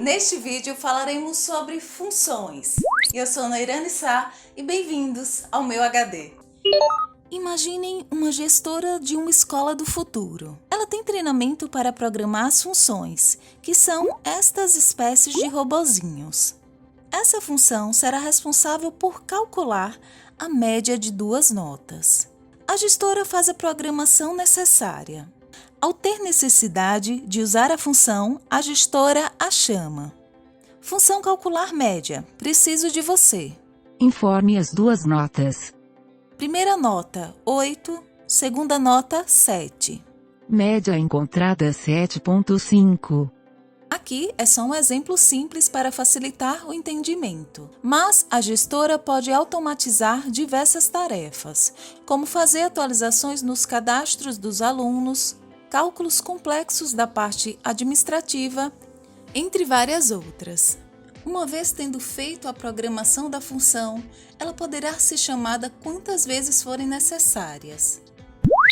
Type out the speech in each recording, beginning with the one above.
Neste vídeo falaremos sobre funções. Eu sou Noirane Sá e bem-vindos ao meu HD. Imaginem uma gestora de uma escola do futuro. Ela tem treinamento para programar as funções, que são estas espécies de robozinhos. Essa função será responsável por calcular a média de duas notas. A gestora faz a programação necessária. Ao ter necessidade de usar a função, a gestora a chama. Função calcular média. Preciso de você. Informe as duas notas. Primeira nota, 8. Segunda nota, 7. Média encontrada 7,5. Aqui é só um exemplo simples para facilitar o entendimento, mas a gestora pode automatizar diversas tarefas, como fazer atualizações nos cadastros dos alunos, cálculos complexos da parte administrativa, entre várias outras. Uma vez tendo feito a programação da função, ela poderá ser chamada quantas vezes forem necessárias.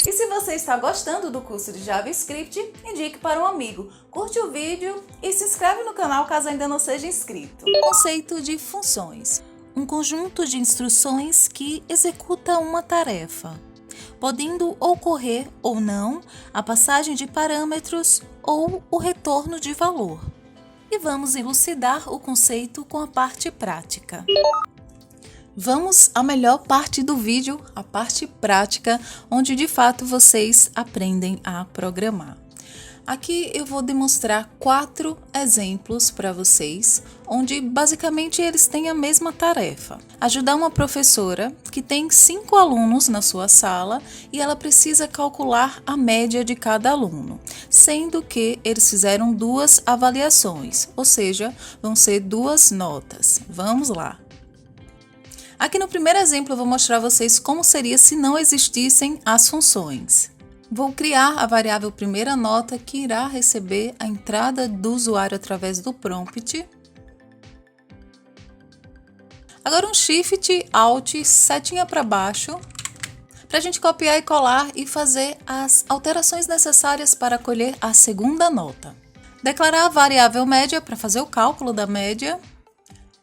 E se você está gostando do curso de JavaScript, indique para um amigo, curte o vídeo e se inscreve no canal caso ainda não seja inscrito. Conceito de funções: um conjunto de instruções que executa uma tarefa, podendo ocorrer ou não a passagem de parâmetros ou o retorno de valor. E vamos elucidar o conceito com a parte prática. Vamos à melhor parte do vídeo, a parte prática, onde de fato vocês aprendem a programar. Aqui eu vou demonstrar 4 exemplos para vocês, onde basicamente eles têm a mesma tarefa. Ajudar uma professora que tem 5 alunos na sua sala e ela precisa calcular a média de cada aluno, sendo que eles fizeram 2 avaliações, ou seja, vão ser 2 notas. Vamos lá! Aqui no primeiro exemplo eu vou mostrar a vocês como seria se não existissem as funções. Vou criar a variável primeira nota que irá receber a entrada do usuário através do prompt. Agora um Shift, Alt, setinha para baixo, para a gente copiar e colar e fazer as alterações necessárias para colher a segunda nota. Declarar a variável média para fazer o cálculo da média.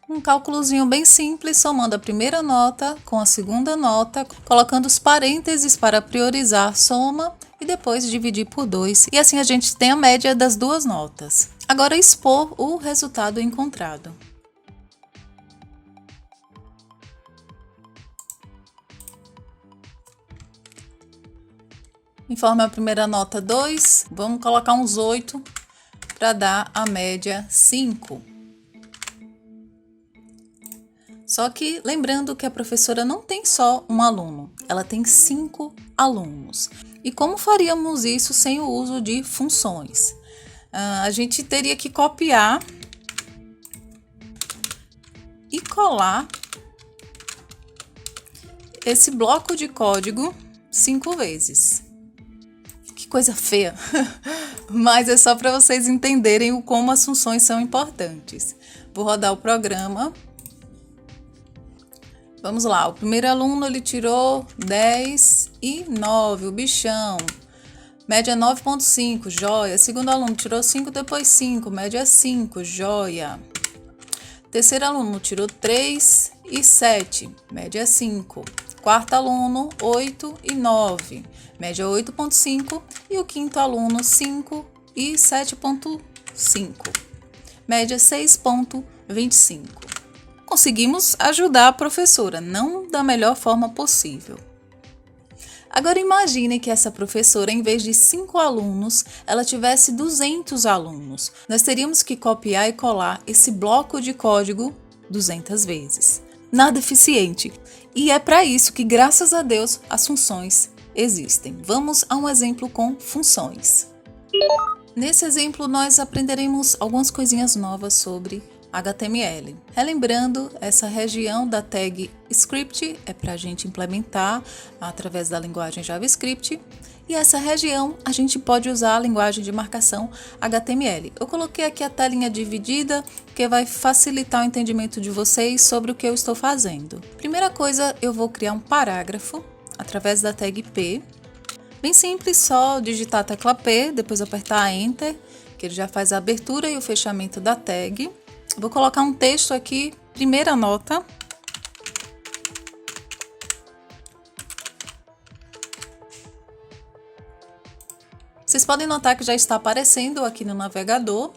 Um cálculozinho bem simples, somando a primeira nota com a segunda nota, colocando os parênteses para priorizar a soma e depois dividir por 2. E assim a gente tem a média das duas notas. Agora expor o resultado encontrado. Informe a primeira nota 2, vamos colocar uns 8 para dar a média 5. Só que lembrando que a professora não tem só um aluno, ela tem 5 alunos. E como faríamos isso sem o uso de funções? A gente teria que copiar e colar esse bloco de código 5 vezes. Que coisa feia! Mas é só para vocês entenderem como as funções são importantes. Vou rodar o programa. Vamos lá, o primeiro aluno ele tirou 10 e 9, o bichão. Média 9,5, joia. Segundo aluno tirou 5, depois 5, média 5, joia. Terceiro aluno tirou 3 e 7, média 5. Quarto aluno, 8 e 9, média 8,5. E o quinto aluno, 5 e 7,5, média 6,25. Conseguimos ajudar a professora, não da melhor forma possível. Agora imagine que essa professora, em vez de 5 alunos, ela tivesse 200 alunos. Nós teríamos que copiar e colar esse bloco de código 200 vezes. Nada eficiente. E é para isso que, graças a Deus, as funções existem. Vamos a um exemplo com funções. Nesse exemplo, nós aprenderemos algumas coisinhas novas sobre HTML. Relembrando, essa região da tag script é para a gente implementar através da linguagem JavaScript, e essa região a gente pode usar a linguagem de marcação HTML. Eu coloquei aqui a telinha dividida, que vai facilitar o entendimento de vocês sobre o que eu estou fazendo. Primeira coisa, eu vou criar um parágrafo através da tag P. Bem simples, só digitar a tecla P, depois apertar Enter, que ele já faz a abertura e o fechamento da tag. Vou colocar um texto aqui, primeira nota. Vocês podem notar que já está aparecendo aqui no navegador.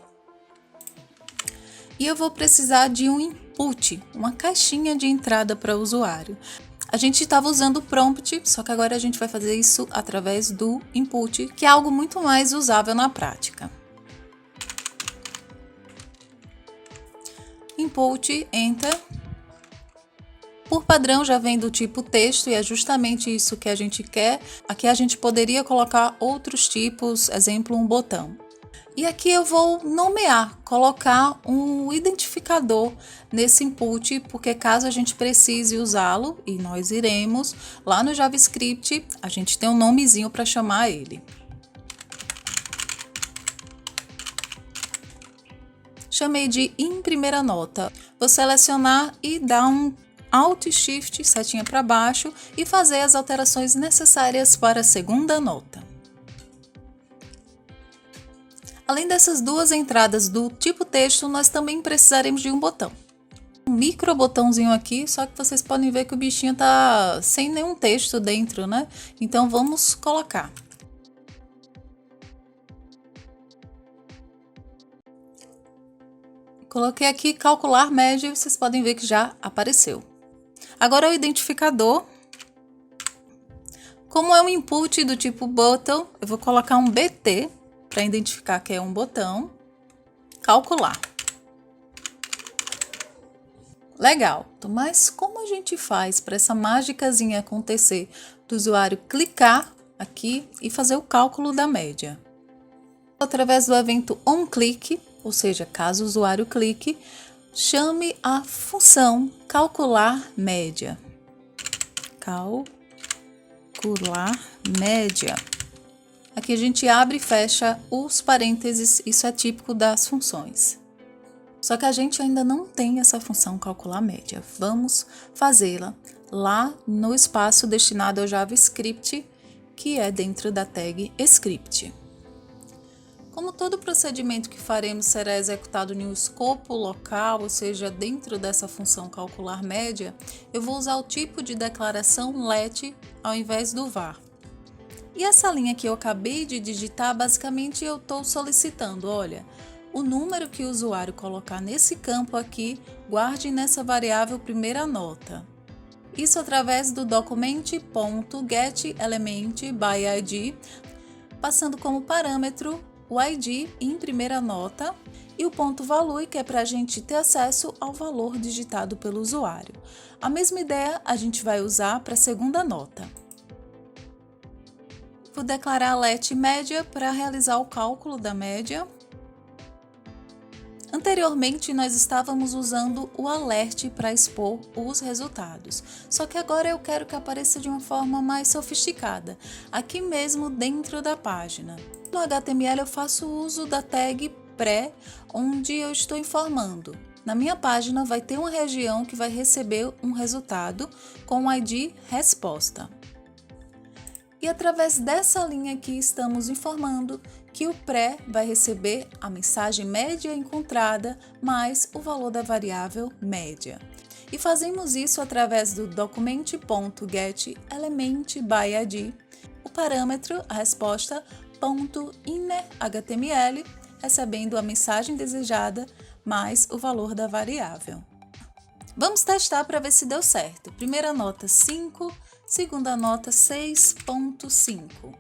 E eu vou precisar de um input, uma caixinha de entrada para o usuário. A gente estava usando o prompt, só que agora a gente vai fazer isso através do input, que é algo muito mais usável na prática. Input, enter. Por padrão já vem do tipo texto e é justamente isso que a gente quer. Aqui a gente poderia colocar outros tipos, exemplo, um botão. E aqui eu vou nomear, colocar um identificador nesse input, porque caso a gente precise usá-lo, e nós iremos, lá no JavaScript, a gente tem um nomezinho para chamar ele. Chamei de em primeira nota. Vou selecionar e dar um Alt Shift, setinha para baixo, e fazer as alterações necessárias para a segunda nota. Além dessas duas entradas do tipo texto, nós também precisaremos de um botão. Um micro botãozinho aqui, só que vocês podem ver que o bichinho tá sem nenhum texto dentro, né? Então vamos colocar. Coloquei aqui calcular média e vocês podem ver que já apareceu. Agora o identificador. Como é um input do tipo button, eu vou colocar um BT para identificar que é um botão. Calcular. Legal, mas como a gente faz para essa mágicazinha acontecer do usuário clicar aqui e fazer o cálculo da média? Através do evento onClick, ou seja, caso o usuário clique, chame a função calcular média. Calcular média. Aqui a gente abre e fecha os parênteses, isso é típico das funções. Só que a gente ainda não tem essa função calcular média. Vamos fazê-la lá no espaço destinado ao JavaScript, que é dentro da tag script. Como todo procedimento que faremos será executado em um escopo local, ou seja, dentro dessa função calcular média, eu vou usar o tipo de declaração let ao invés do var. E essa linha que eu acabei de digitar, basicamente eu estou solicitando, olha, o número que o usuário colocar nesse campo aqui, guarde nessa variável primeira nota. Isso através do document.getElementById, passando como parâmetro o ID em primeira nota e o ponto value, que é para a gente ter acesso ao valor digitado pelo usuário. A mesma ideia a gente vai usar para a segunda nota. Vou declarar let média para realizar o cálculo da média. Anteriormente, nós estávamos usando o alert para expor os resultados, só que agora eu quero que apareça de uma forma mais sofisticada, aqui mesmo dentro da página. No HTML eu faço uso da tag pré, onde eu estou informando. Na minha página vai ter uma região que vai receber um resultado com o ID resposta. E através dessa linha aqui estamos informando que o pré vai receber a mensagem média encontrada mais o valor da variável média. E fazemos isso através do document.getElementById, o parâmetro, a resposta, .innerHTML, recebendo a mensagem desejada mais o valor da variável. Vamos testar para ver se deu certo. Primeira nota 5, segunda nota 6.5.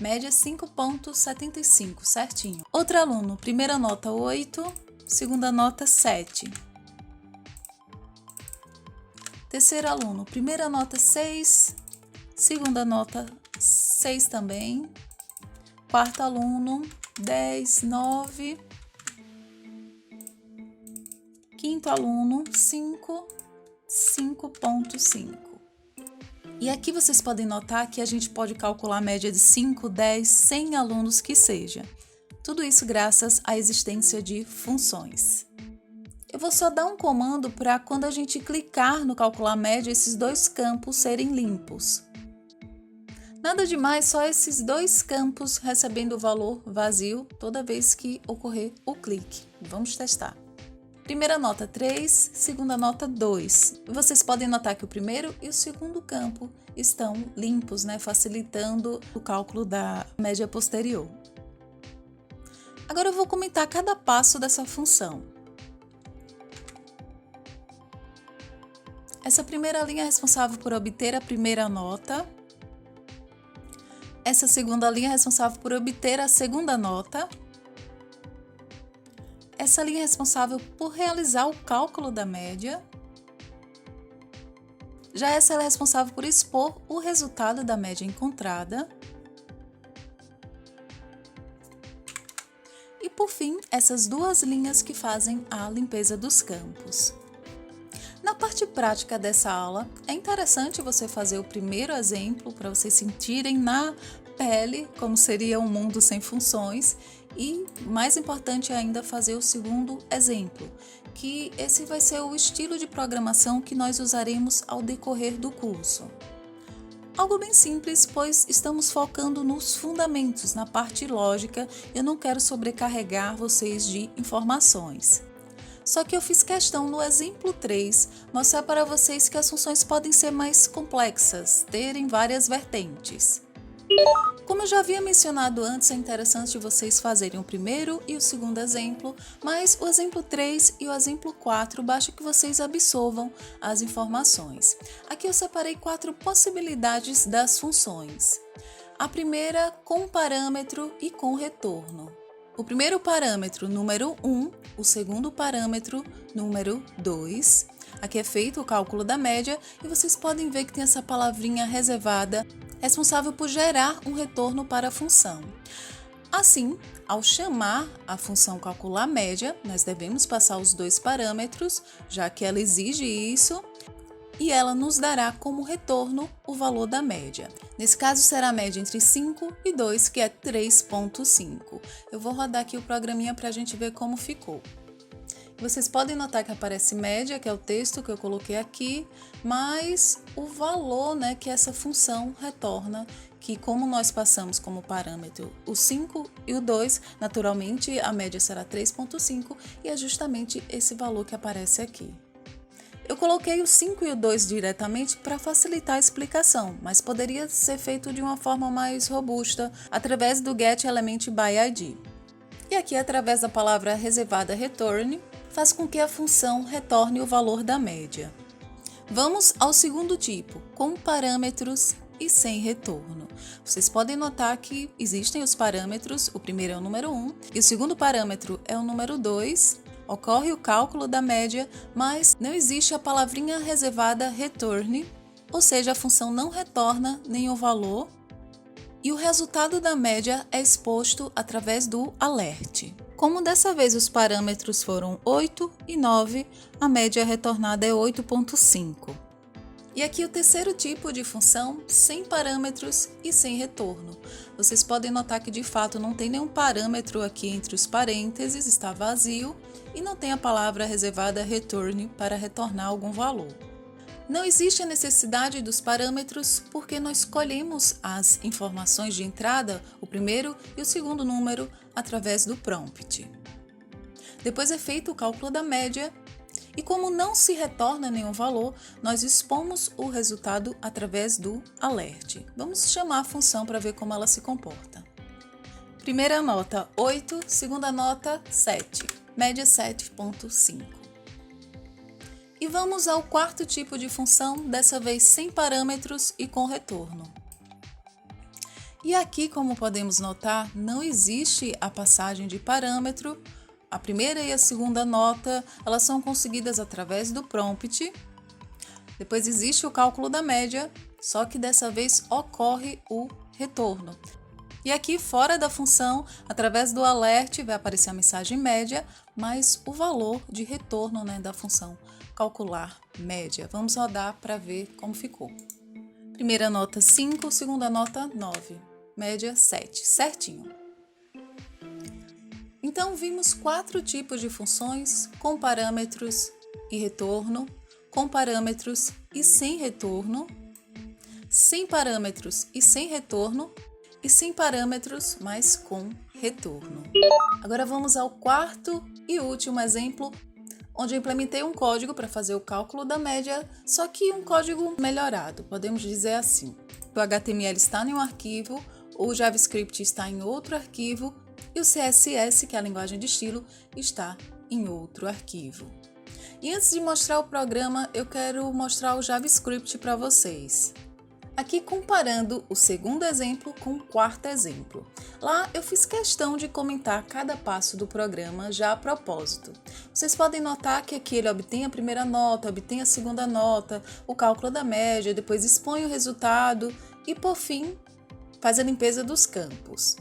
Média 5.75, certinho. Outro aluno, primeira nota 8, segunda nota 7. Terceiro aluno, primeira nota 6, segunda nota 6 também. Quarto aluno, 10, 9. Quinto aluno, 5, 5.5. E aqui vocês podem notar que a gente pode calcular a média de 5, 10, 100 alunos que seja. Tudo isso graças à existência de funções. Eu vou só dar um comando para quando a gente clicar no calcular média, esses dois campos serem limpos. Nada demais, só esses dois campos recebendo o valor vazio toda vez que ocorrer o clique. Vamos testar. Primeira nota 3, segunda nota 2. Vocês podem notar que o primeiro e o segundo campo estão limpos, né? Facilitando o cálculo da média posterior. Agora eu vou comentar cada passo dessa função. Essa primeira linha é responsável por obter a primeira nota. Essa segunda linha é responsável por obter a segunda nota. Essa linha é responsável por realizar o cálculo da média. Já essa é responsável por expor o resultado da média encontrada. E por fim, essas duas linhas que fazem a limpeza dos campos. Na parte prática dessa aula, é interessante você fazer o primeiro exemplo para vocês sentirem na pele como seria um mundo sem funções e, mais importante ainda, fazer o segundo exemplo, que esse vai ser o estilo de programação que nós usaremos ao decorrer do curso. Algo bem simples, pois estamos focando nos fundamentos, na parte lógica, eu não quero sobrecarregar vocês de informações. Só que eu fiz questão no exemplo 3 mostrar para vocês que as funções podem ser mais complexas, terem várias vertentes. Como eu já havia mencionado antes, é interessante vocês fazerem o primeiro e o segundo exemplo, mas o exemplo 3 e o exemplo 4 basta que vocês absorvam as informações. Aqui eu separei 4 possibilidades das funções. A primeira, com parâmetro e com retorno. O primeiro parâmetro, número 1, o segundo parâmetro, número 2. Aqui é feito o cálculo da média e vocês podem ver que tem essa palavrinha reservada, responsável por gerar um retorno para a função. Assim, ao chamar a função calcular média, nós devemos passar os dois parâmetros, já que ela exige isso, e ela nos dará como retorno o valor da média. Nesse caso, será a média entre 5 e 2, que é 3,5. Eu vou rodar aqui o programinha para a gente ver como ficou. Vocês podem notar que aparece média, que é o texto que eu coloquei aqui, mais o valor, né, que essa função retorna, que como nós passamos como parâmetro o 5 e o 2, naturalmente a média será 3,5 e é justamente esse valor que aparece aqui. Eu coloquei o 5 e o 2 diretamente para facilitar a explicação, mas poderia ser feito de uma forma mais robusta através do getElementById. E aqui, através da palavra reservada return, faz com que a função retorne o valor da média. Vamos ao segundo tipo, com parâmetros e sem retorno. Vocês podem notar que existem os parâmetros, o primeiro é o número 1 e o segundo parâmetro é o número 2. Ocorre o cálculo da média, mas não existe a palavrinha reservada return, ou seja, a função não retorna nenhum valor e o resultado da média é exposto através do alert. Como dessa vez os parâmetros foram 8 e 9, a média retornada é 8,5. E aqui o terceiro tipo de função, sem parâmetros e sem retorno. Vocês podem notar que de fato não tem nenhum parâmetro aqui entre os parênteses, está vazio, e não tem a palavra reservada return para retornar algum valor. Não existe a necessidade dos parâmetros porque nós escolhemos as informações de entrada, o primeiro e o segundo número, através do prompt. Depois é feito o cálculo da média e como não se retorna nenhum valor, nós expomos o resultado através do alert. Vamos chamar a função para ver como ela se comporta. Primeira nota 8, segunda nota 7, média 7,5. E vamos ao quarto tipo de função, dessa vez sem parâmetros e com retorno. E aqui, como podemos notar, não existe a passagem de parâmetro. A primeira e a segunda nota, elas são conseguidas através do prompt. Depois existe o cálculo da média, só que dessa vez ocorre o retorno. E aqui fora da função, através do alert, vai aparecer a mensagem média, mais o valor de retorno, né, da função calcular média. Vamos rodar para ver como ficou. Primeira nota 5, segunda nota 9, média 7, certinho. Então vimos 4 tipos de funções com parâmetros e retorno, com parâmetros e sem retorno. sem parâmetros e sem retorno, e sem parâmetros, mas com retorno. Agora vamos ao quarto e último exemplo, onde eu implementei um código para fazer o cálculo da média, só que um código melhorado, podemos dizer assim. O HTML está em um arquivo, o JavaScript está em outro arquivo e o CSS, que é a linguagem de estilo, está em outro arquivo. E antes de mostrar o programa, eu quero mostrar o JavaScript para vocês. Aqui comparando o segundo exemplo com o quarto exemplo. Lá eu fiz questão de comentar cada passo do programa já a propósito. Vocês podem notar que aqui ele obtém a primeira nota, obtém a segunda nota, o cálculo da média, depois expõe o resultado e, por fim, faz a limpeza dos campos.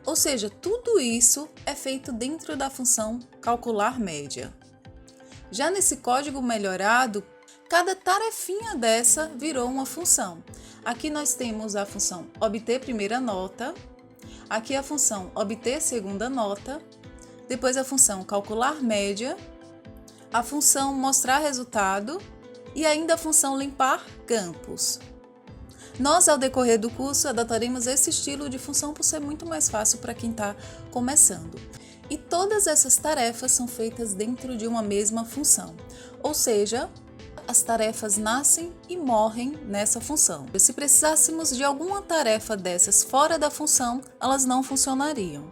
Ou seja, tudo isso é feito dentro da função calcular média. Já nesse código melhorado, cada tarefinha dessa virou uma função. Aqui nós temos a função obter primeira nota, aqui a função obter segunda nota, depois a função calcular média, a função mostrar resultado e ainda a função limpar campos. Nós, ao decorrer do curso, adotaremos esse estilo de função por ser muito mais fácil para quem está começando. E todas essas tarefas são feitas dentro de uma mesma função, ou seja, as tarefas nascem e morrem nessa função. Se precisássemos de alguma tarefa dessas fora da função, elas não funcionariam.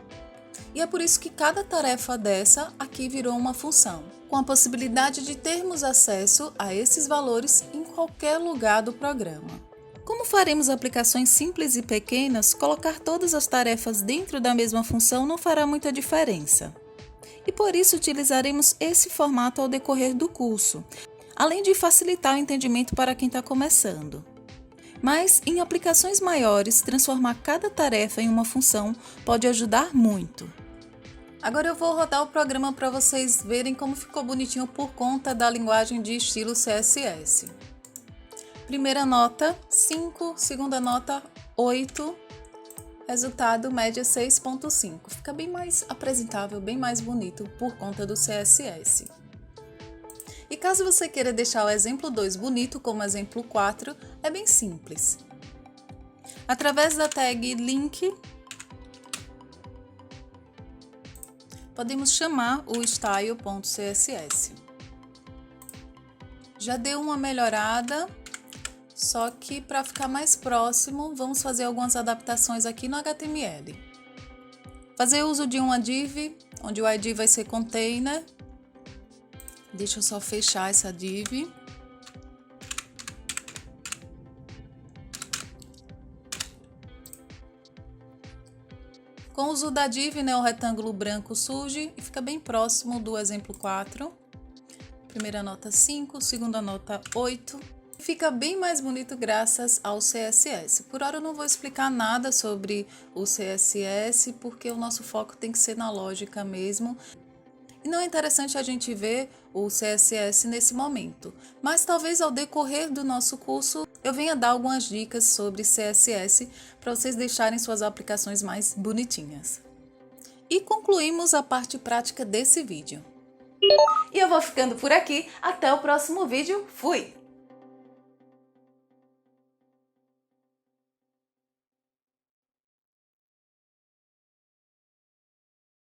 E é por isso que cada tarefa dessa aqui virou uma função, com a possibilidade de termos acesso a esses valores em qualquer lugar do programa. Como faremos aplicações simples e pequenas, colocar todas as tarefas dentro da mesma função não fará muita diferença. E por isso utilizaremos esse formato ao decorrer do curso, além de facilitar o entendimento para quem está começando. Mas, em aplicações maiores, transformar cada tarefa em uma função pode ajudar muito. Agora eu vou rodar o programa para vocês verem como ficou bonitinho por conta da linguagem de estilo CSS. Primeira nota, 5, segunda nota, 8, resultado média 6.5. Fica bem mais apresentável, bem mais bonito por conta do CSS. E caso você queira deixar o exemplo 2 bonito como o exemplo 4, é bem simples. Através da tag link, podemos chamar o style.css. Já deu uma melhorada, só que para ficar mais próximo, vamos fazer algumas adaptações aqui no HTML. Fazer uso de uma div, onde o ID vai ser container. Deixa eu só fechar essa div. Com o uso da div, o retângulo branco surge e fica bem próximo do exemplo 4. Primeira nota 5, segunda nota 8. Fica bem mais bonito graças ao CSS. Por hora eu não vou explicar nada sobre o CSS, porque o nosso foco tem que ser na lógica mesmo. E não é interessante a gente ver o CSS nesse momento, mas talvez ao decorrer do nosso curso eu venha dar algumas dicas sobre CSS para vocês deixarem suas aplicações mais bonitinhas. E concluímos a parte prática desse vídeo. E eu vou ficando por aqui, até o próximo vídeo, fui!